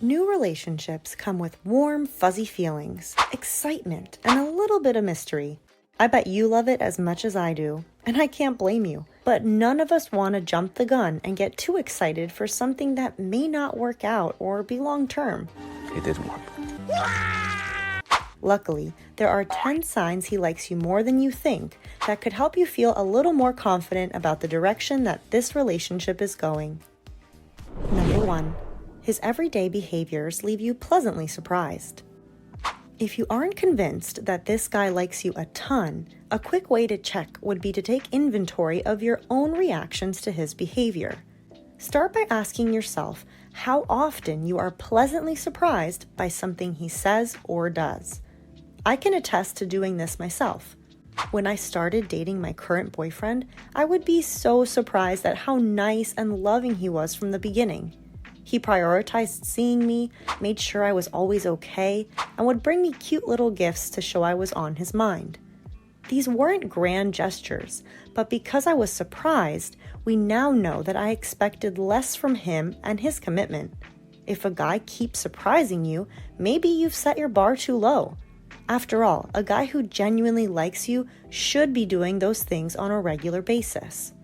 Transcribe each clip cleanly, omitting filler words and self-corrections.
New relationships come with warm, fuzzy feelings, excitement, and a little bit of mystery. I bet you love it as much as I do, and I can't blame you. But none of us want to jump the gun and get too excited for something that may not work out or be long-term. It didn't work. Luckily, there are 10 signs he likes you more than you think that could help you feel a little more confident about the direction that this relationship is going. Number 1. His everyday behaviors leave you pleasantly surprised. If you aren't convinced that this guy likes you a ton, a quick way to check would be to take inventory of your own reactions to his behavior. Start by asking yourself how often you are pleasantly surprised by something he says or does. I can attest to doing this myself. When I started dating my current boyfriend, I would be so surprised at how nice and loving he was from the beginning. He prioritized seeing me, made sure I was always okay, and would bring me cute little gifts to show I was on his mind. These weren't grand gestures, but because I was surprised, we now know that I expected less from him and his commitment. If a guy keeps surprising you, maybe you've set your bar too low. After all, a guy who genuinely likes you should be doing those things on a regular basis.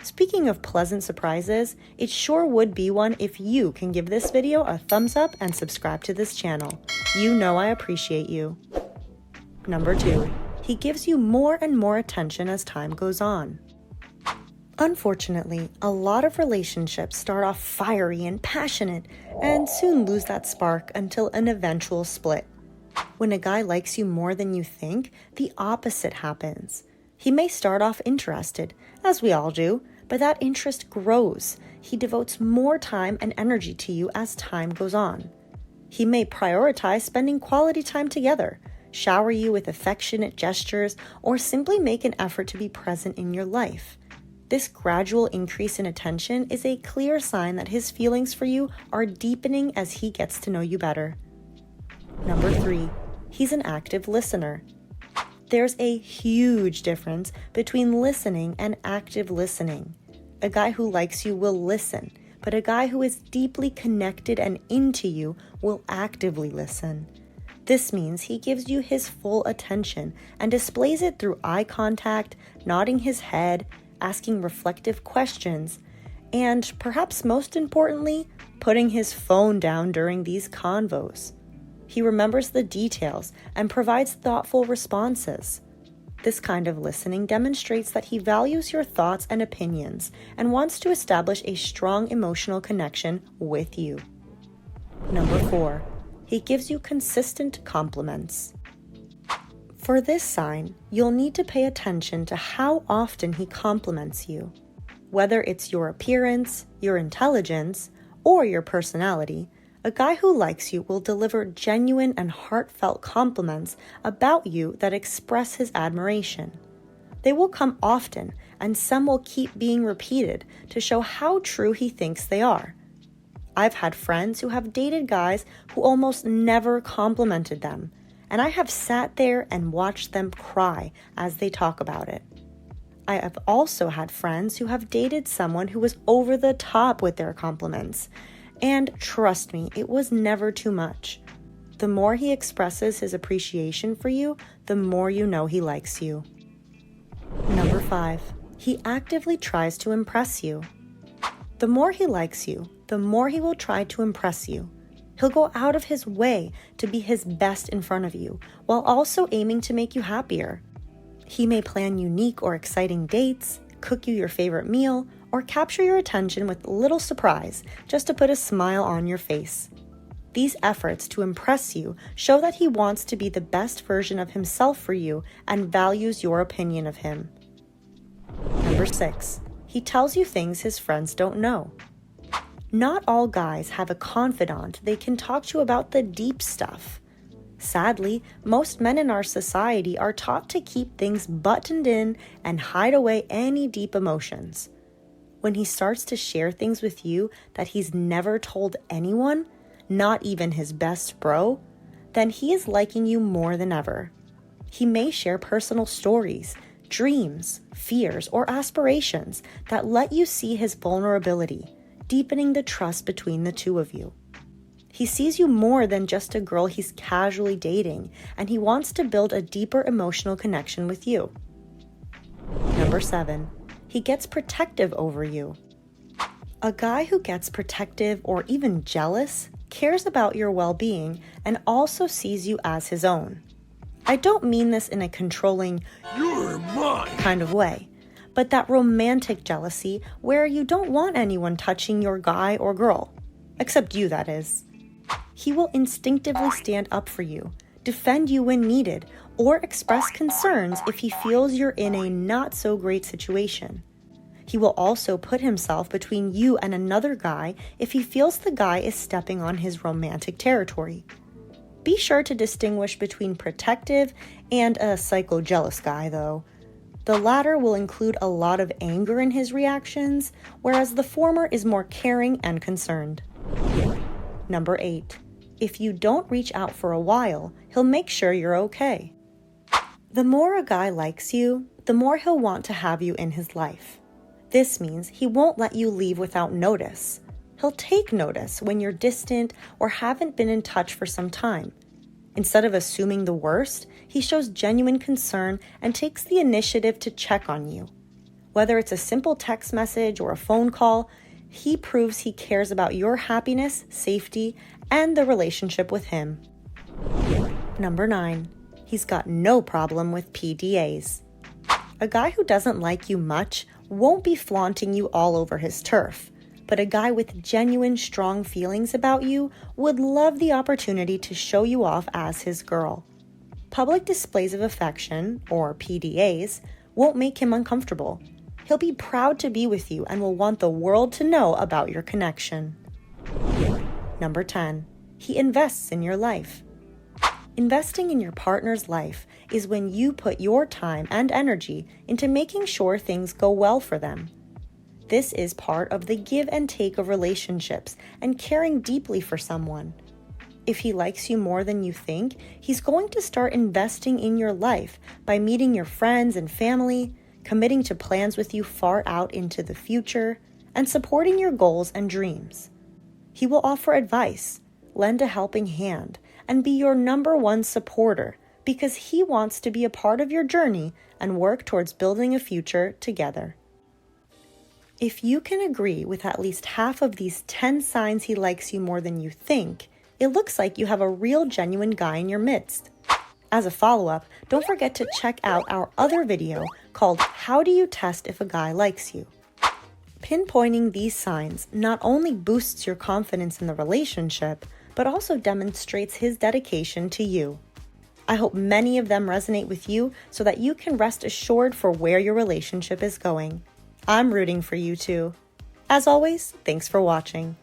Speaking of pleasant surprises, it sure would be one if you can give this video a thumbs up and subscribe to this channel. You know I appreciate you. Number 2. He gives you more and more attention as time goes on. Unfortunately, a lot of relationships start off fiery and passionate and soon lose that spark until an eventual split. When a guy likes you more than you think, the opposite happens. He may start off interested, as we all do, but that interest grows. He devotes more time and energy to you as time goes on. He may prioritize spending quality time together, shower you with affectionate gestures, or simply make an effort to be present in your life. This gradual increase in attention is a clear sign that his feelings for you are deepening as he gets to know you better. Number 3. He's an active listener. There's a huge difference between listening and active listening. A guy who likes you will listen, but a guy who is deeply connected and into you will actively listen. This means he gives you his full attention and displays it through eye contact, nodding his head, asking reflective questions, and perhaps most importantly, putting his phone down during these convos. He remembers the details and provides thoughtful responses. This kind of listening demonstrates that he values your thoughts and opinions and wants to establish a strong emotional connection with you. Number 4. He gives you consistent compliments. For this sign, you'll need to pay attention to how often he compliments you. Whether it's your appearance, your intelligence, or your personality, a guy who likes you will deliver genuine and heartfelt compliments about you that express his admiration. They will come often, and some will keep being repeated to show how true he thinks they are. I've had friends who have dated guys who almost never complimented them, and I have sat there and watched them cry as they talk about it. I have also had friends who have dated someone who was over the top with their compliments. And trust me, it was never too much. The more he expresses his appreciation for you, the more you know he likes you. Number 5. He actively tries to impress you. The more he likes you, the more he will try to impress you. He'll go out of his way to be his best in front of you, while also aiming to make you happier. He may plan unique or exciting dates, cook you your favorite meal, or capture your attention with a little surprise just to put a smile on your face. These efforts to impress you show that he wants to be the best version of himself for you and values your opinion of him. Number 6. He tells you things his friends don't know. Not all guys have a confidant they can talk to about the deep stuff. Sadly, most men in our society are taught to keep things buttoned in and hide away any deep emotions. When he starts to share things with you that he's never told anyone, not even his best bro, then he is liking you more than ever. He may share personal stories, dreams, fears, or aspirations that let you see his vulnerability, deepening the trust between the two of you. He sees you more than just a girl he's casually dating, and he wants to build a deeper emotional connection with you. Number 7, he gets protective over you. A guy who gets protective or even jealous cares about your well-being and also sees you as his own. I don't mean this in a controlling, "you're mine" kind of way, but that romantic jealousy where you don't want anyone touching your guy or girl, except you, that is. He will instinctively stand up for you, defend you when needed, or express concerns if he feels you're in a not-so-great situation. He will also put himself between you and another guy if he feels the guy is stepping on his romantic territory. Be sure to distinguish between protective and a psycho-jealous guy, though. The latter will include a lot of anger in his reactions, whereas the former is more caring and concerned. Number 8. If you don't reach out for a while, he'll make sure you're okay. The more a guy likes you, the more he'll want to have you in his life. This means he won't let you leave without notice. He'll take notice when you're distant or haven't been in touch for some time. Instead of assuming the worst, he shows genuine concern and takes the initiative to check on you. Whether it's a simple text message or a phone call, he proves he cares about your happiness, safety, and the relationship with him. Number 9. He's got no problem with PDAs. A guy who doesn't like you much won't be flaunting you all over his turf, but a guy with genuine, strong feelings about you would love the opportunity to show you off as his girl. Public displays of affection, or PDAs, won't make him uncomfortable. He'll be proud to be with you and will want the world to know about your connection. Number 10. He invests in your life. Investing in your partner's life is when you put your time and energy into making sure things go well for them. This is part of the give and take of relationships and caring deeply for someone. If he likes you more than you think, he's going to start investing in your life by meeting your friends and family, committing to plans with you far out into the future, and supporting your goals and dreams. He will offer advice, lend a helping hand, and be your number one supporter because he wants to be a part of your journey and work towards building a future together. If you can agree with at least half of these 10 signs he likes you more than you think, it looks like you have a real genuine guy in your midst. As a follow-up, don't forget to check out our other video called How Do You Test If a Guy Likes You? Pinpointing these signs not only boosts your confidence in the relationship, but also demonstrates his dedication to you. I hope many of them resonate with you so that you can rest assured for where your relationship is going. I'm rooting for you too. As always, thanks for watching.